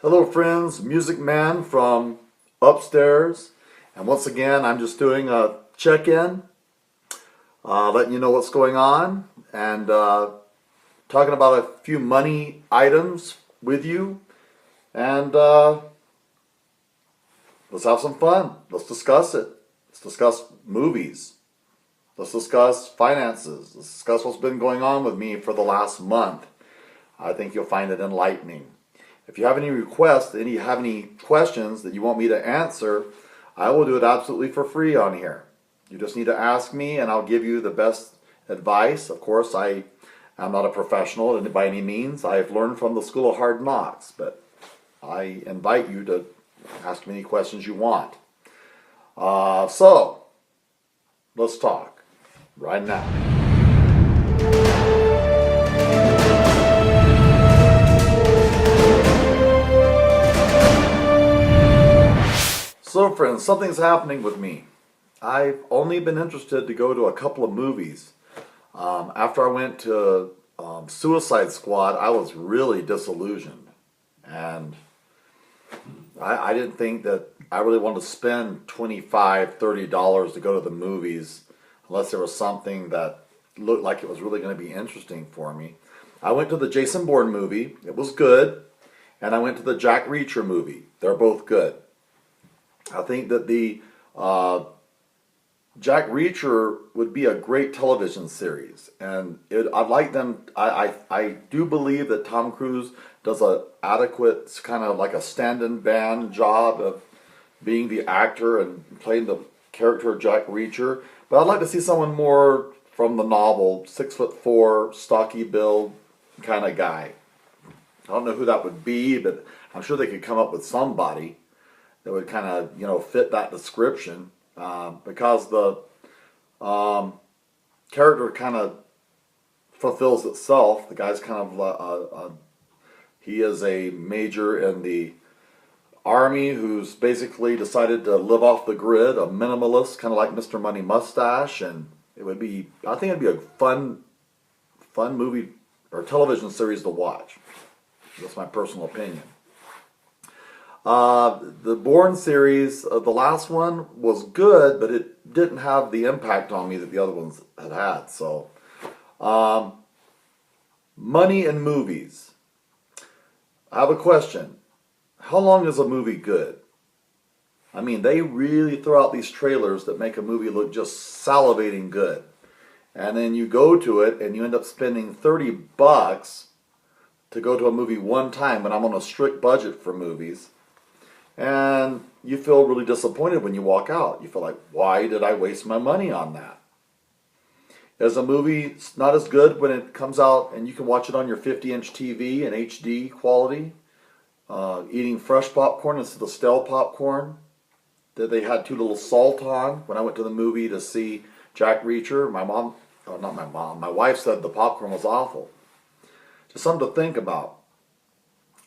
Hello friends, Music Man from upstairs. And once again, I'm just doing a check-in, letting you know what's going on, and talking about a few money items with you. And let's have some fun. Let's discuss it. Let's discuss movies. Let's discuss finances. Let's discuss what's been going on with me for the last month. I think you'll find it enlightening. If you have any requests, have any questions that you want me to answer, I will do it absolutely for free on here. You just need to ask me and I'll give you the best advice. Of course, I am not a professional by any means. I've learned from the School of Hard Knocks, but I invite you to ask me any questions you want. So, let's talk right now. So friends, something's happening with me. I've only been interested to go to a couple of movies. After I went to Suicide Squad, I was really disillusioned. And I didn't think that I really wanted to spend $25, $30 to go to the movies unless there was something that looked like it was really going to be interesting for me. I went to the Jason Bourne movie. It was good. And I went to the Jack Reacher movie. They're both good. I think that the Jack Reacher would be a great television series, and I'd like them. I do believe that Tom Cruise does a adequate kind of like a stand-in band job of being the actor and playing the character of Jack Reacher. But I'd like to see someone more from the novel, 6'4", stocky build kind of guy. I don't know who that would be, but I'm sure they could come up with somebody that would kind of, fit that description, because the character kind of fulfills itself. The guy's kind of, he is a major in the army who's basically decided to live off the grid, a minimalist, kind of like Mr. Money Mustache, and I think it'd be a fun movie or television series to watch. That's my personal opinion. The Bourne series, the last one was good, but it didn't have the impact on me that the other ones had. So, money and movies. I have a question. How long is a movie good? I mean, they really throw out these trailers that make a movie look just salivating good. And then you go to it and you end up spending $30 to go to a movie one time when I'm on a strict budget for movies. And you feel really disappointed when you walk out. You feel like, why did I waste my money on that? Is a movie not as good when it comes out and you can watch it on your 50-inch TV in HD quality, eating fresh popcorn instead of stale popcorn that they had too little salt on? When I went to the movie to see Jack Reacher, my wife said the popcorn was awful. Just something to think about.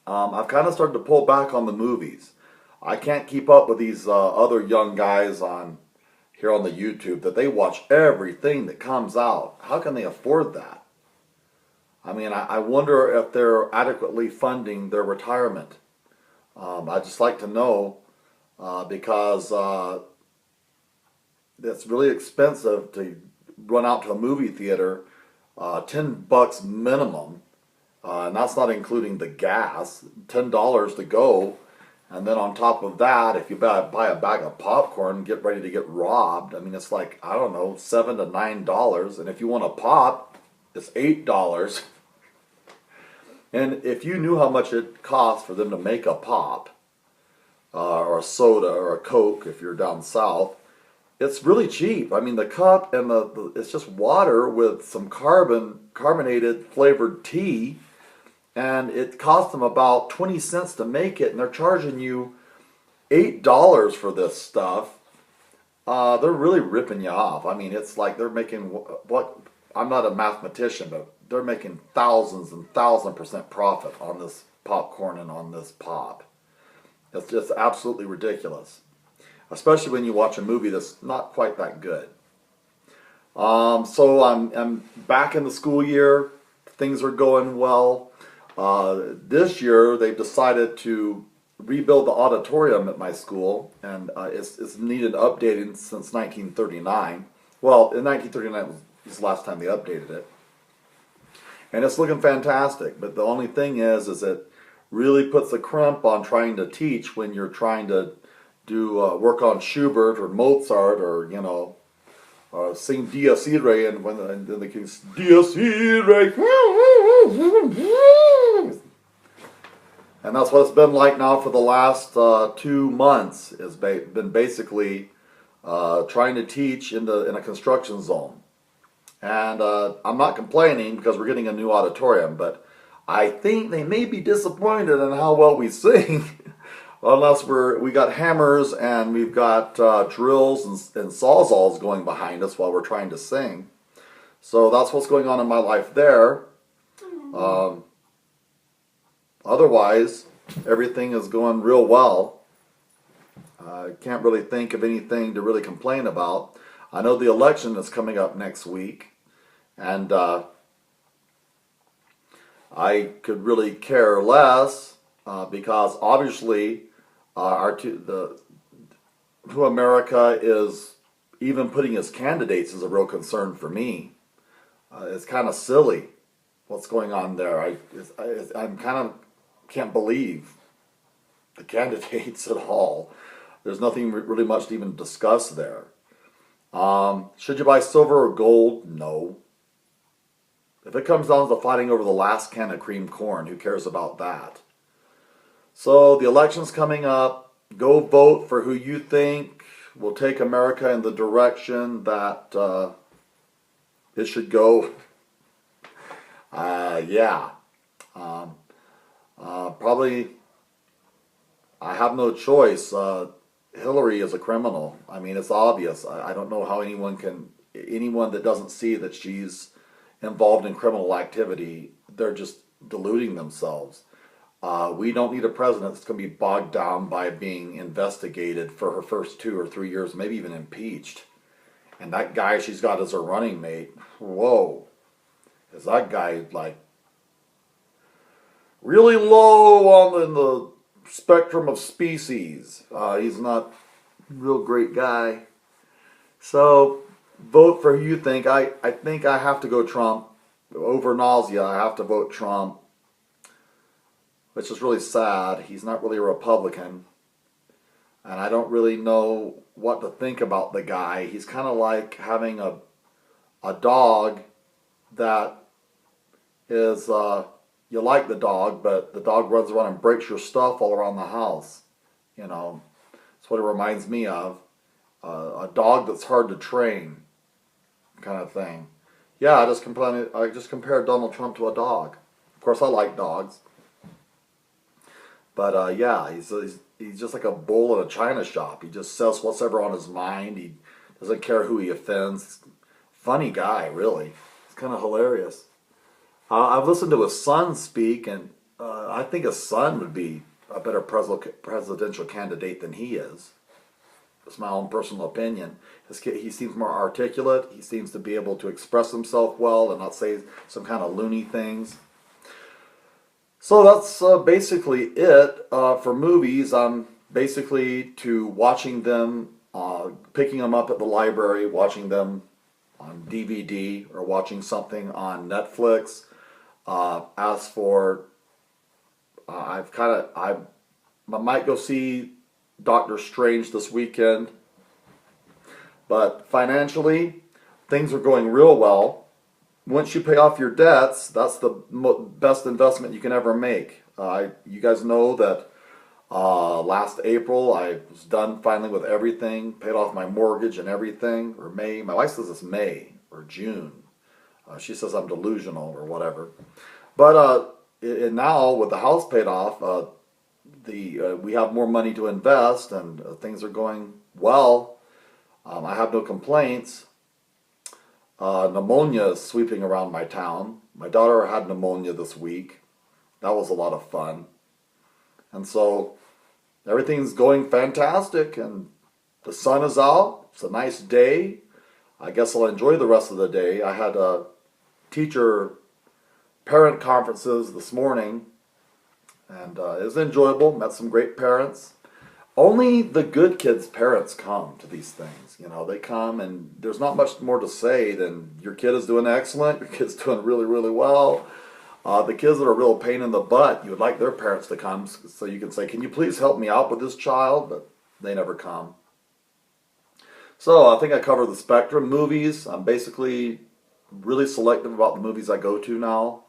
I've kind of started to pull back on the movies. I can't keep up with these other young guys here on the YouTube that they watch everything that comes out. How can they afford that? I mean, I wonder if they're adequately funding their retirement. I'd just like to know, because it's really expensive to run out to a movie theater, $10 minimum, and that's not including the gas, $10 to go. And then on top of that, if you buy a bag of popcorn, get ready to get robbed. I mean, it's like, I don't know, $7 to $9. And if you want a pop, it's $8. And if you knew how much it costs for them to make a pop, or a soda, or a Coke, if you're down south, it's really cheap. I mean, the cup and it's just water with some carbonated flavored tea. And it cost them about 20 cents to make it, and they're charging you $8 for this stuff. They're really ripping you off. I mean, it's like they're making I'm not a mathematician, but they're making thousands and 1,000% profit on this popcorn and on this pop. It's just absolutely ridiculous, especially when you watch a movie that's not quite that good. So I'm back in the school year. Things are going well. This year, they've decided to rebuild the auditorium at my school, and it's needed updating since 1939. Well, in 1939 was the last time they updated it, and it's looking fantastic. But the only thing is it really puts a crimp on trying to teach when you're trying to do work on Schubert or Mozart or sing Dies Irae, and then the king Dies Irae. And that's what it's been like now for the last 2 months. It's been basically trying to teach in a construction zone. And I'm not complaining because we're getting a new auditorium, but I think they may be disappointed in how well we sing. Unless we got hammers and we've got drills and sawzalls going behind us while we're trying to sing. So that's what's going on in my life there. Otherwise, everything is going real well. I can't really think of anything to really complain about. I know the election is coming up next week, and I could really care less because obviously who America is even putting as candidates is a real concern for me. It's kind of silly what's going on there. I'm kind of can't believe the candidates at all. There's nothing really much to even discuss there. Should you buy silver or gold? No. If it comes down to fighting over the last can of cream corn, who cares about that? So the election's coming up. Go vote for who you think will take America in the direction that it should go. Yeah. Probably, I have no choice. Hillary is a criminal. I mean, it's obvious. I don't know how anyone that doesn't see that she's involved in criminal activity, they're just deluding themselves. We don't need a president that's going to be bogged down by being investigated for her first 2 or 3 years, maybe even impeached. And that guy she's got as her running mate, whoa, is that guy like really low in the spectrum of species? He's not a real great guy. So vote for who you think. I think I have to go Trump. Over nausea, I have to vote Trump, which is really sad. He's not really a Republican, and I don't really know what to think about the guy. He's kind of like having a dog that is, you like the dog, but the dog runs around and breaks your stuff all around the house. That's what it reminds me of. A dog that's hard to train, kind of thing. Yeah, I just compared Donald Trump to a dog. Of course, I like dogs. But yeah, he's just like a bull in a china shop. He just says what's ever on his mind. He doesn't care who he offends. Funny guy, really. It's kind of hilarious. I've listened to his son speak, and I think his son would be a better presidential candidate than he is. It's my own personal opinion. He seems more articulate. He seems to be able to express himself well and not say some kind of loony things. So that's basically it for movies. I'm basically to watching them, picking them up at the library, watching them on DVD, or watching something on Netflix. As for, I might go see Doctor Strange this weekend. But financially, things are going real well. Once you pay off your debts, that's the best investment you can ever make. You guys know that last April I was done finally with everything, paid off my mortgage and everything, or May. My wife says it's May or June. She says I'm delusional or whatever. But and now with the house paid off, we have more money to invest, and things are going well. I have no complaints. Pneumonia is sweeping around my town. My daughter had pneumonia this week. That was a lot of fun. And so everything's going fantastic, and the sun is out. It's a nice day. I guess I'll enjoy the rest of the day. I had a teacher parent conferences this morning, and it was enjoyable. Met some great parents. Only the good kids' parents come to these things. You know, they come and there's not much more to say than your kid is doing excellent, your kid's doing really, really well. The kids that are a real pain in the butt, you would like their parents to come so you can say, can you please help me out with this child? But they never come. So I think I covered the spectrum. Movies, I'm basically really selective about the movies I go to now.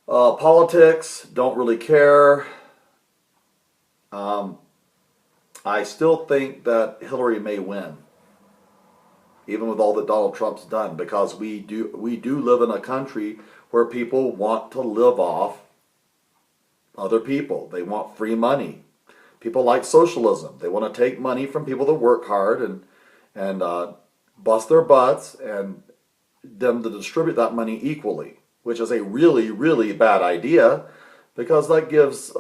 Politics, don't really care. I still think that Hillary may win, even with all that Donald Trump's done, because we do live in a country where people want to live off other people. They want free money. People like socialism. They want to take money from people that work hard and bust their butts and them to distribute that money equally, which is a really, really bad idea because that gives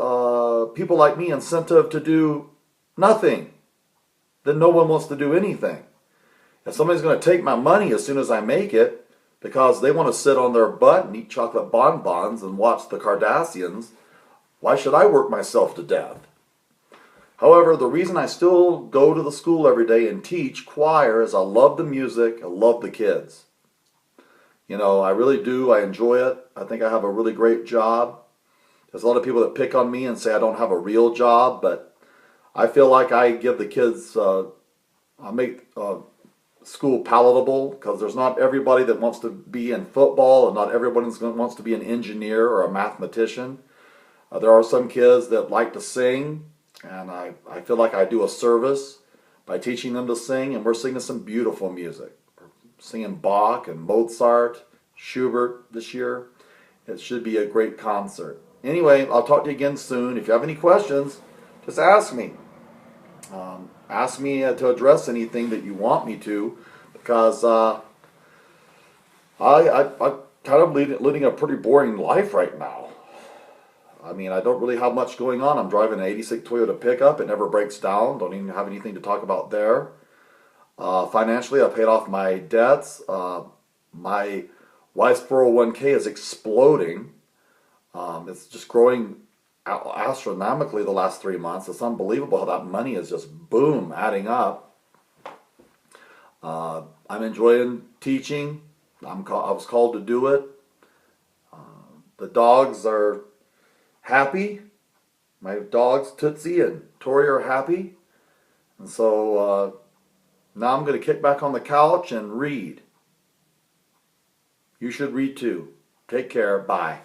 people like me incentive to do nothing. Then no one wants to do anything. If somebody's going to take my money as soon as I make it because they want to sit on their butt and eat chocolate bonbons and watch the Kardashians, why should I work myself to death? However, the reason I still go to the school every day and teach choir is I love the music, I love the kids. You know, I really do. I enjoy it. I think I have a really great job. There's a lot of people that pick on me and say I don't have a real job, but I feel like I give the kids, I make school palatable because there's not everybody that wants to be in football and not everybody wants to be an engineer or a mathematician. There are some kids that like to sing, and I feel like I do a service by teaching them to sing, and we're singing some beautiful music. We're singing Bach and Mozart, Schubert this year. It should be a great concert. Anyway, I'll talk to you again soon. If you have any questions, just ask me. Ask me to address anything that you want me to, because I kind of leading a pretty boring life right now. I mean, I don't really have much going on. I'm driving an 86 Toyota pickup. It never breaks down. Don't even have anything to talk about there. Financially, I paid off my debts. My wife's 401k is exploding. It's just growing astronomically the last 3 months. It's unbelievable how that money is just boom adding up. I'm enjoying teaching. I was called to do it. The dogs are happy. My dogs Tootsie and Tori are happy, and so now I'm going to kick back on the couch and read. You should read too. Take care. Bye.